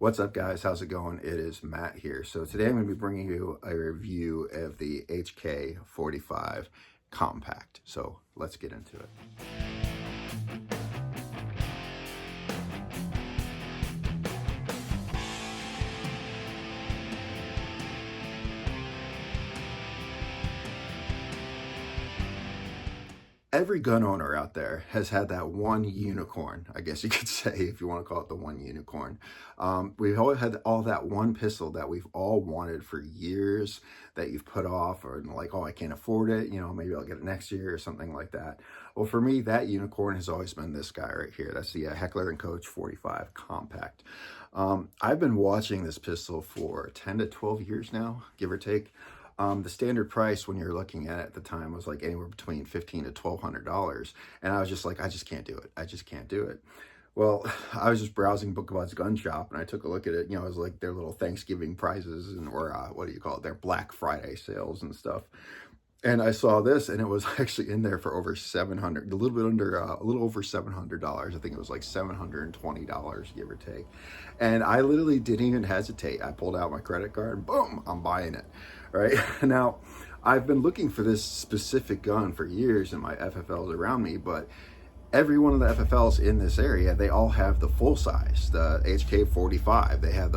What's up, guys? How's it going? It is Matt here. So today I'm going to be bringing you a review of the HK45 Compact. So let's get into it. Every gun owner out there has had that one unicorn, I guess you could say, if you want to call it the one unicorn. We've always had all that one pistol that we've all wanted for years that you've put off, or like, oh, I can't afford it, maybe I'll get it next year or something like that. Well, for me, that unicorn has always been this guy right here. That's the Heckler and Koch 45 Compact. I've been watching this pistol for 10 to 12 years now, give or take. The standard price when you're looking at it at the time was like anywhere between $1,500 to $1,200. And I was just like, I just can't do it. I just can't do it. Well, I was just browsing Book Bud's gun shop and I took a look at it. It was like their little Thanksgiving prizes or what do you call it? Their Black Friday sales and stuff. And I saw this, and it was actually in there for over $700, a little bit under, a little over $700. I think it was like $720, give or take. And I literally didn't even hesitate. I pulled out my credit card, and boom, I'm buying it, right? Now, I've been looking for this specific gun for years in my FFLs around me, but every one of the FFLs in this area, they all have the full size, the HK45. They have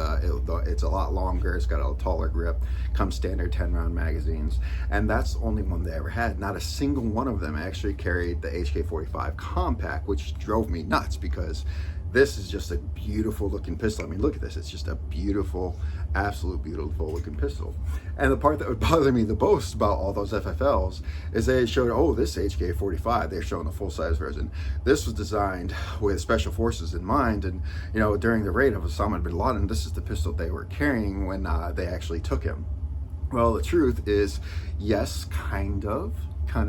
it's a lot longer, it's got a taller grip, comes standard 10-round magazines, and that's the only one they ever had. Not a single one of them actually carried the HK45 Compact, which drove me nuts because this is just a beautiful looking pistol. I mean, look at this. It's just a beautiful, absolute beautiful looking pistol. And the part that would bother me the most about all those FFLs is they showed, oh, this HK45, they're showing the full size version. This was designed with special forces in mind. And, during the raid of Osama bin Laden, this is the pistol they were carrying when they actually took him. Well, the truth is, yes, kind of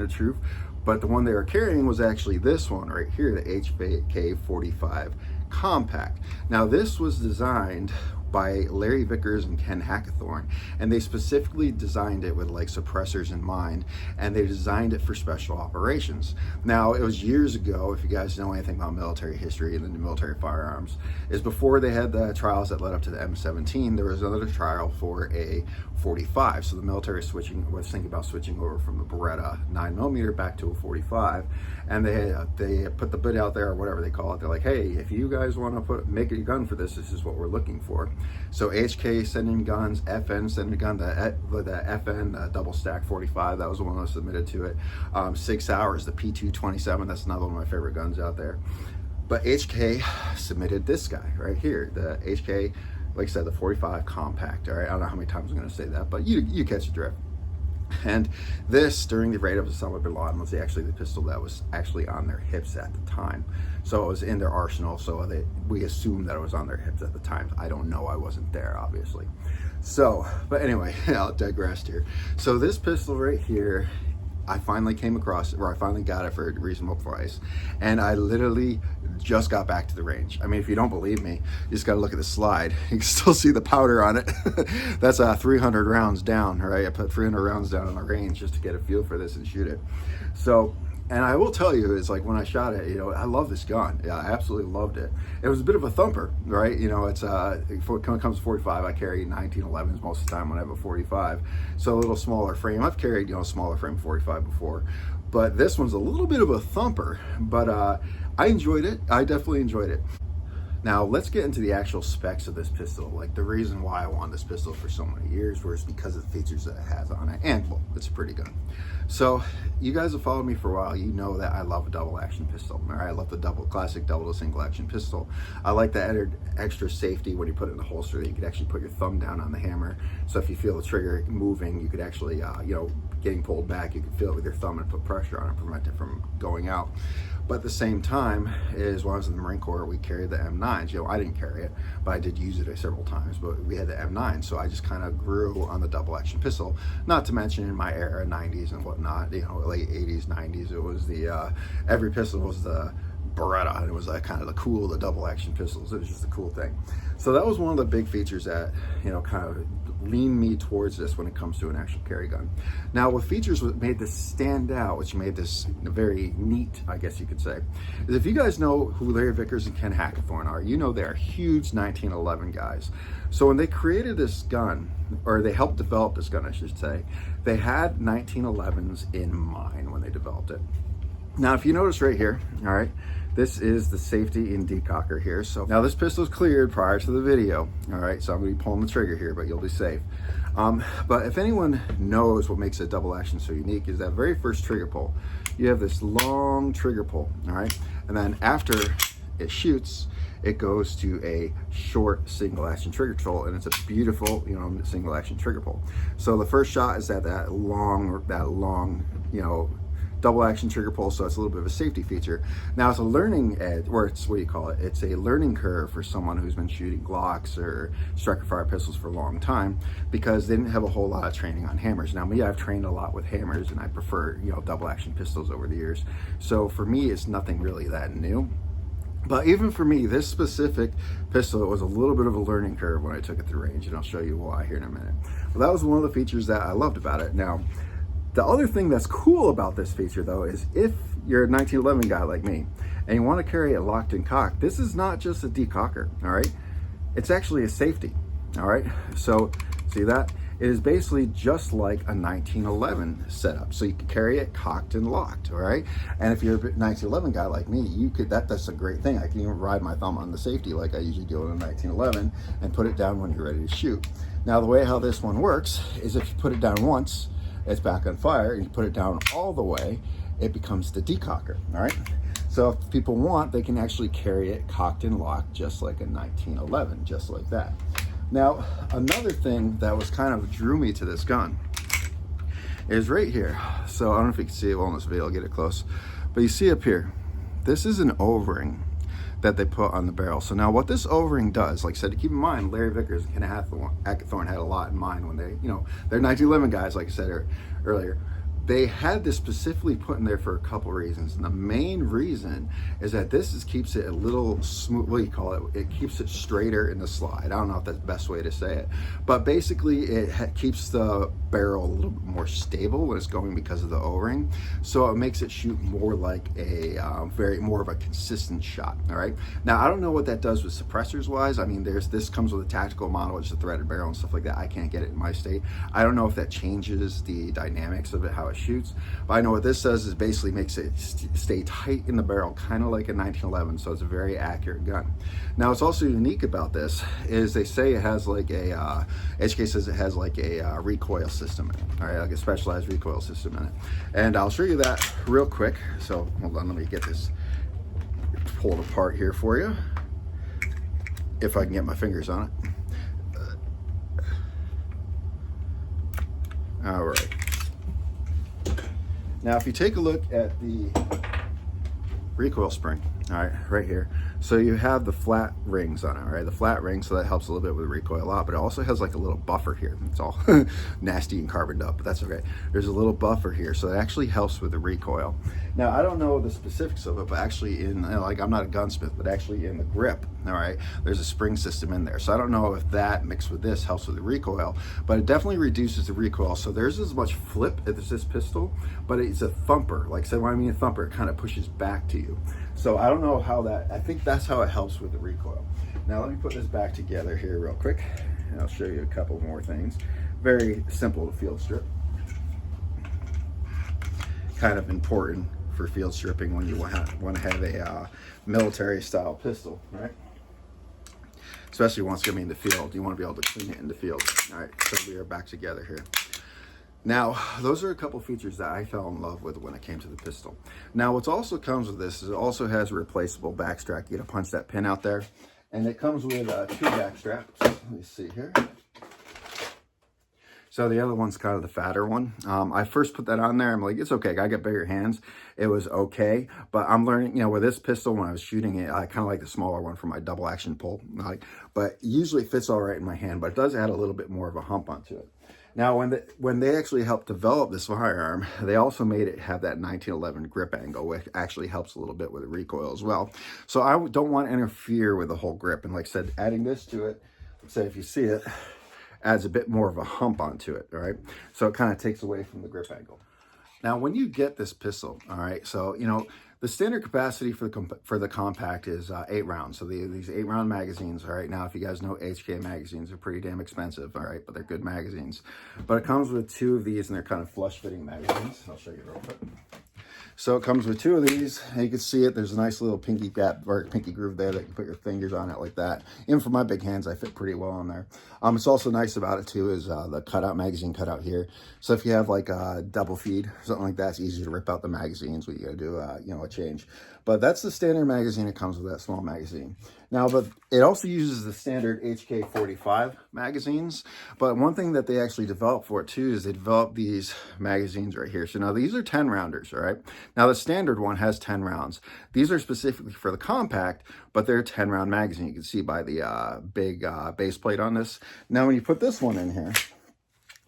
truth. But the one they were carrying was actually this one right here, the HK45 Compact. Now, this was designed by Larry Vickers and Ken Hackathorn, and they specifically designed it with like suppressors in mind, and they designed it for special operations. Now, it was years ago, if you guys know anything about military history and the military firearms, is before they had the trials that led up to the M17, there was another trial for a 45. So the military was thinking about switching over from the Beretta 9mm back to a 45, and they put the bid out there, or whatever they call it. They're like, hey, if you guys want to make a gun for this is what we're looking for. So HK sending guns, FN sending a gun, the FN double stack 45, that was the one that was submitted to it. 6 hours, the P227, that's another one of my favorite guns out there. But HK submitted this guy right here, the HK, like I said, the 45 Compact. All right, I don't know how many times I'm going to say that, but you catch the drift. And this, during the raid of Osama bin Laden, was actually the pistol that was actually on their hips at the time. So it was in their arsenal, so we assumed that it was on their hips at the time. I don't know, I wasn't there, obviously. So, but anyway, I'll digress here. So this pistol right here, I finally came across it, or I finally got it for a reasonable price, and I literally just got back to the range. I mean, if you don't believe me, you just got to look at the slide. You can still see the powder on it. That's 300 rounds down, right? I put 300 rounds down on the range just to get a feel for this and shoot it. So, and I will tell you, it's like when I shot it, I love this gun. Yeah, I absolutely loved it. It was a bit of a thumper, right? It's when it comes to 45, I carry 1911s most of the time when I have a 45. So a little smaller frame. I've carried, smaller frame 45 before, but this one's a little bit of a thumper, but I enjoyed it. I definitely enjoyed it. Now, let's get into the actual specs of this pistol. Like, the reason why I wanted this pistol for so many years was because of the features that it has on it, and, well, it's a pretty gun. So, you guys have followed me for a while. You know that I love a double action pistol. All right, I love the classic double to single action pistol. I like the extra safety when you put it in the holster that you could actually put your thumb down on the hammer. So if you feel the trigger moving, you could actually, getting pulled back, you could feel it with your thumb and put pressure on it, prevent it from going out. But at the same time, is when I was in the Marine Corps, we carried the M9s. I didn't carry it, but I did use it several times. But we had the M9, so I just kind of grew on the double action pistol. Not to mention in my era, 90s and whatnot, late 80s, 90s, it was every pistol was the Beretta, and it was like kind of the double action pistols. It was just a cool thing. So that was one of the big features that, you know, kind of leaned me towards this when it comes to an actual carry gun. Now, what features made this stand out, which made this very neat, I guess you could say, is if you guys know who Larry Vickers and Ken Hackathorn are, you know they're huge 1911 guys. So when they created this gun, or they helped develop this gun, I should say, they had 1911s in mind when they developed it. Now, if you notice right here, all right, this is the safety and decocker here. So now this pistol is cleared prior to the video, all right, so I'm gonna be pulling the trigger here, but you'll be safe. But if anyone knows what makes a double action so unique is that very first trigger pull. You have this long trigger pull, all right, and then after it shoots, it goes to a short single action trigger pull, and it's a beautiful, you know, single action trigger pull. So the first shot is that long, you know, double action trigger pull, so it's a little bit of a safety feature. Now it's a learning edge, or it's, what do you call it? It's a learning curve for someone who's been shooting Glocks or striker fire pistols for a long time, because they didn't have a whole lot of training on hammers. Now me, I've trained a lot with hammers, and I prefer, you know, double action pistols over the years. So for me, it's nothing really that new. But even for me, this specific pistol, it was a little bit of a learning curve when I took it to range, and I'll show you why here in a minute. But that was one of the features that I loved about it. Now, the other thing that's cool about this feature, though, is if you're a 1911 guy like me and you want to carry it locked and cocked, this is not just a decocker, all right? It's actually a safety, all right? So, see that? It is basically just like a 1911 setup. So you can carry it cocked and locked, all right? And if you're a 1911 guy like me, you could, that's a great thing. I can even ride my thumb on the safety like I usually do in a 1911 and put it down when you're ready to shoot. Now, the way how this one works is if you put it down once, it's back on fire, and you put it down all the way, it becomes the decocker, all right? So if people want, they can actually carry it cocked and locked just like a 1911, just like that. Now, another thing that was kind of drew me to this gun is right here. So I don't know if you can see it well in this video, I'll get it close. But you see up here, this is an O-ring that they put on the barrel. So now what this O-ring does, like I said, to keep in mind, Larry Vickers and Ken Hackathorn had a lot in mind when they, you know, they're 1911 guys, like I said earlier. They had this specifically put in there for a couple reasons. And the main reason is that this keeps it a little smooth, what do you call it? It keeps it straighter in the slide. I don't know if that's the best way to say it. But basically it keeps the barrel a little bit more stable when it's going because of the O-ring. So it makes it shoot more like a more of a consistent shot, all right? Now, I don't know what that does with suppressors wise. I mean, this comes with a tactical model, which is a threaded barrel and stuff like that. I can't get it in my state. I don't know if that changes the dynamics of it, how it shoots, but I know what this does is basically makes it stay tight in the barrel, kind of like a 1911, so it's a very accurate gun. Now, what's also unique about this is they say it has like a, HK says it has like a recoil system in it, all right, like a specialized recoil system in it. And I'll show you that real quick. So hold on, let me get this pulled apart here for you, if I can get my fingers on it. All right. Now, if you take a look at the recoil spring, all right, right here. So you have the flat rings on it, right? The flat rings, so that helps a little bit with the recoil a lot, but it also has like a little buffer here. It's all nasty and carboned up, but that's okay. There's a little buffer here, so it actually helps with the recoil. Now, I don't know the specifics of it, but actually like, I'm not a gunsmith, but actually in the grip, all right, there's a spring system in there. So I don't know if that mixed with this helps with the recoil, but it definitely reduces the recoil. So there's as much flip as this pistol, but it's a thumper. Like I said, when I mean a thumper, it kind of pushes back to you. So I don't know how that, I think that's how it helps with the recoil. Now let me put this back together here real quick, and I'll show you a couple more things. Very simple to field strip. Kind of important for field stripping when you want to have a military style pistol, right? Especially once getting in the field, you want to be able to clean it in the field. All right, so we are back together here. Now, those are a couple features that I fell in love with when it came to the pistol. Now, what also comes with this is it also has a replaceable back strap. You gotta punch that pin out there. And it comes with two back straps. Let me see here. So the other one's kind of the fatter one. I first put that on there. I'm like, it's okay. I got bigger hands. It was okay. But I'm learning, you know, with this pistol, when I was shooting it, I kind of like the smaller one for my double action pull. But usually it fits all right in my hand, but it does add a little bit more of a hump onto it. Now, when they actually helped develop this firearm, they also made it have that 1911 grip angle, which actually helps a little bit with the recoil as well. So I don't want to interfere with the whole grip. And like I said, adding this to it, let's say if you see it, adds a bit more of a hump onto it, all right? So it kind of takes away from the grip angle. Now, when you get this pistol, all right, so, you know, the standard capacity for the compact is 8 rounds. So these 8-round magazines, all right? Now, if you guys know HK magazines are pretty damn expensive, all right? But they're good magazines. But it comes with 2 of these, and they're kind of flush-fitting magazines. I'll show you real quick. So it comes with 2 of these, and you can see it. There's a nice little pinky gap or pinky groove there that you can put your fingers on it like that. Even for my big hands, I fit pretty well on there. It's also nice about it too is the cutout magazine cutout here. So if you have like a double feed, something like that, it's easy to rip out the magazines when you gotta do you know, a change. But that's the standard magazine. It comes with that small magazine. Now, but it also uses the standard HK45 magazines. But one thing that they actually developed for it too is they developed these magazines right here. So now these are 10 rounders, all right? Now the standard one has 10 rounds. These are specifically for the compact, but they're a 10-round magazine. You can see by the big base plate on this. Now, when you put this one in here,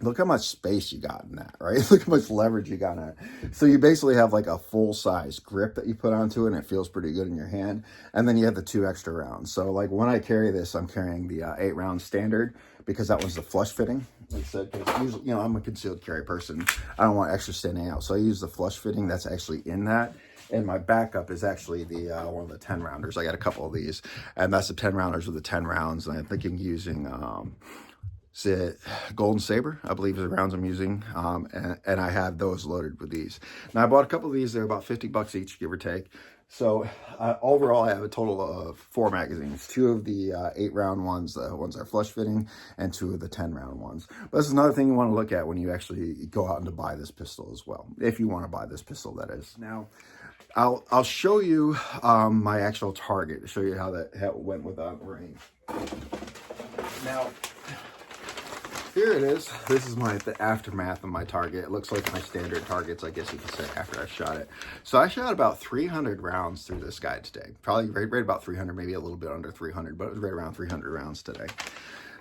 look how much space you got in that, right? Look how much leverage you got in it. So you basically have like a full-size grip that you put onto it, and it feels pretty good in your hand. And then you have the 2 extra rounds. So like when I carry this, I'm carrying the 8-round standard because that was the flush fitting. Like I said, because usually, you know, I'm a concealed carry person. I don't want extra standing out. So I use the flush fitting that's actually in that. And my backup is actually the one of the 10 rounders. I got a couple of these, and that's the 10 rounders with the 10 rounds. And I'm thinking using Golden Saber, I believe is the rounds I'm using, and I have those loaded with these. Now I bought a couple of these. They're about 50 bucks each, give or take. So overall, I have a total of 4 magazines. 2 of the 8-round ones, the ones that are flush fitting, and 2 of the 10-round ones. But this is another thing you want to look at when you actually go out and to buy this pistol as well, if you want to buy this pistol, that is. Now, I'll show you my actual target to show you how it went with range. Now, here it is. This is the aftermath of my target. It looks like my standard targets, I guess you could say, after I shot it. So I shot about 300 rounds through this guy today. Probably right about 300, maybe a little bit under 300, but it was right around 300 rounds today.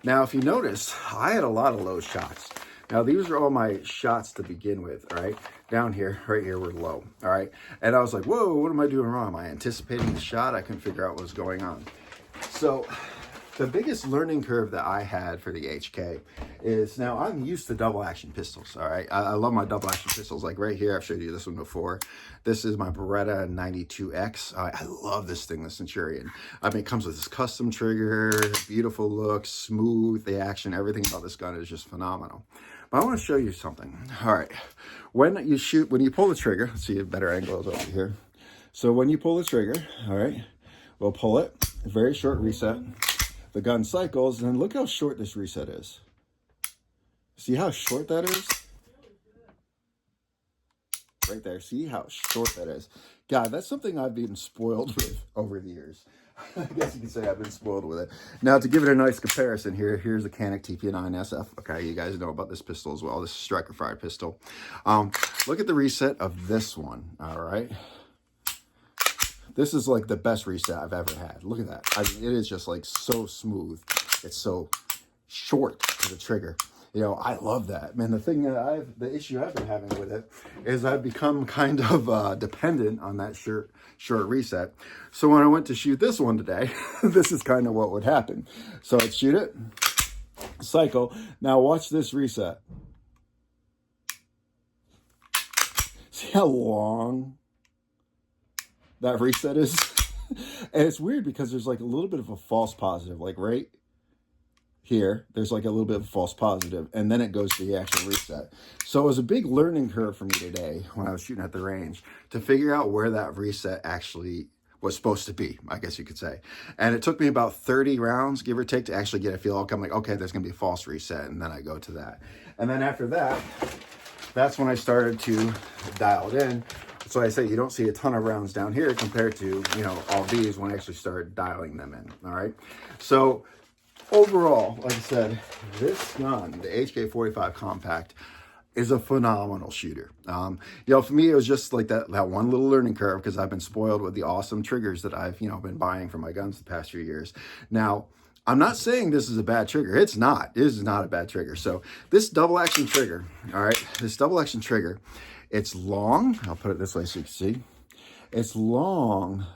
Now, if you notice, I had a lot of low shots. Now, these are all my shots to begin with, all right? Down here, right here, were low, all right? And I was like, whoa, what am I doing wrong? Am I anticipating the shot? I couldn't figure out what was going on. So the biggest learning curve that I had for the HK is, now I'm used to double action pistols, all right? I love my double action pistols. Like right here, I've showed you this one before. This is my Beretta 92X. I love this thing, the Centurion. I mean, it comes with this custom trigger, beautiful look, smooth, the action, everything about this gun is just phenomenal. But I want to show you something. All right, when you pull the trigger, let's see a better angle is over here. So when you pull the trigger, all right, we'll pull it, a very short reset. The gun cycles, and look how short this reset is. See how short that is? Right there, see how short that is. God, that's something I've been spoiled with over the years. I guess you could say I've been spoiled with it. Now, to give it a nice comparison here, here's the Canik TP9 SF. Okay, you guys know about this pistol as well. This is striker fired pistol. Look at the reset of this one, all right? This is like the best reset I've ever had. Look at that. I mean, it is just like so smooth. It's so short to the trigger. You know, I love that. Man, the issue I've been having with it is I've become kind of dependent on that short reset. So when I went to shoot this one today, this is kind of what would happen. So I'd shoot it, cycle. Now watch this reset. See how long that reset is? And it's weird because there's like a little bit of a false positive, like right here, there's like a little bit of a false positive, and then it goes to the actual reset. So it was a big learning curve for me today when I was shooting at the range to figure out where that reset actually was supposed to be, I guess you could say. And it took me about 30 rounds, give or take, to actually get a feel. I'm like, okay, there's gonna be a false reset, and then I go to that. And then after that, that's when I started to dial it in. So I say you don't see a ton of rounds down here compared to, you know, all these when I actually started dialing them in, all right? So overall, like I said, this gun, the HK45 Compact, is a phenomenal shooter. For me, it was just like that one little learning curve because I've been spoiled with the awesome triggers that I've, been buying for my guns the past few years. Now, I'm not saying this is a bad trigger. It's not. This is not a bad trigger. So this double action trigger, all right, this double action trigger, it's long. I'll put it this way so you can see. It's long,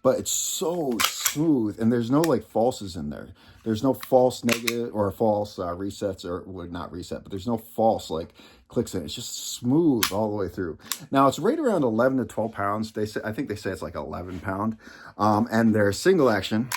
but it's so smooth, and there's no like falses in there. There's no false negative or false resets, or well, not reset, but there's no false like clicks in it. It's just smooth all the way through. Now it's right around 11 to 12 pounds. I think they say it's like 11 pound. And their single action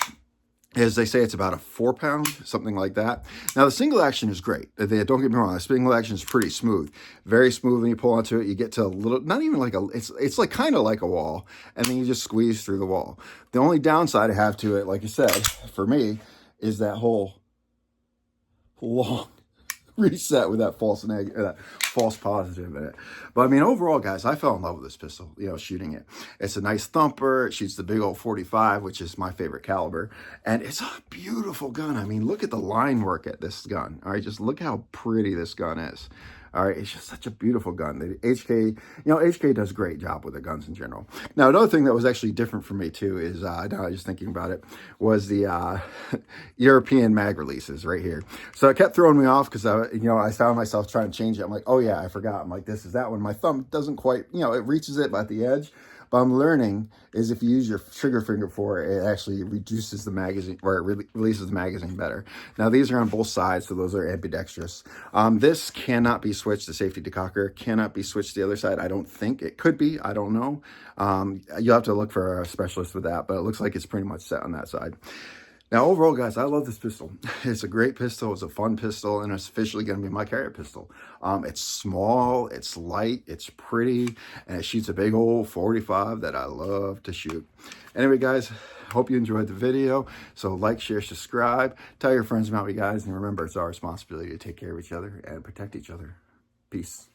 is, they say it's about a 4 pound, something like that. Now the single action is great. Don't get me wrong, the single action is pretty smooth, very smooth. When you pull onto it, you get to a little, not even like it's like kind of like a wall, and then you just squeeze through the wall. The only downside I have to it, like I said, for me, is that whole long reset with that false negative, that false positive in it. But I mean, overall, guys, I fell in love with this pistol, shooting it. It's a nice thumper. It shoots the big old 45, which is my favorite caliber. And it's a beautiful gun. I mean, look at the line work at this gun. All right, just look how pretty this gun is. All right, it's just such a beautiful gun. The HK, HK does a great job with the guns in general. Now, another thing that was actually different for me too is, now I was just thinking about it, was the European mag releases right here. So it kept throwing me off because I found myself trying to change it. I'm like, oh yeah, I forgot. I'm like, this is that one. My thumb doesn't quite, it reaches it at the edge. But I'm learning is if you use your trigger finger for it, it actually reduces the magazine, or it releases the magazine better. Now these are on both sides, so those are ambidextrous. This cannot be switched. The safety decocker cannot be switched to the other side. I don't think it could be. I don't know. You'll have to look for a specialist with that, but it looks like it's pretty much set on that side. Now, overall, guys, I love this pistol. It's a great pistol. It's a fun pistol, and it's officially going to be my carry pistol. It's small, it's light, it's pretty, and it shoots a big old 45 that I love to shoot. Anyway, guys, hope you enjoyed the video. So like, share, subscribe, tell your friends about me, guys, and remember, it's our responsibility to take care of each other and protect each other. Peace.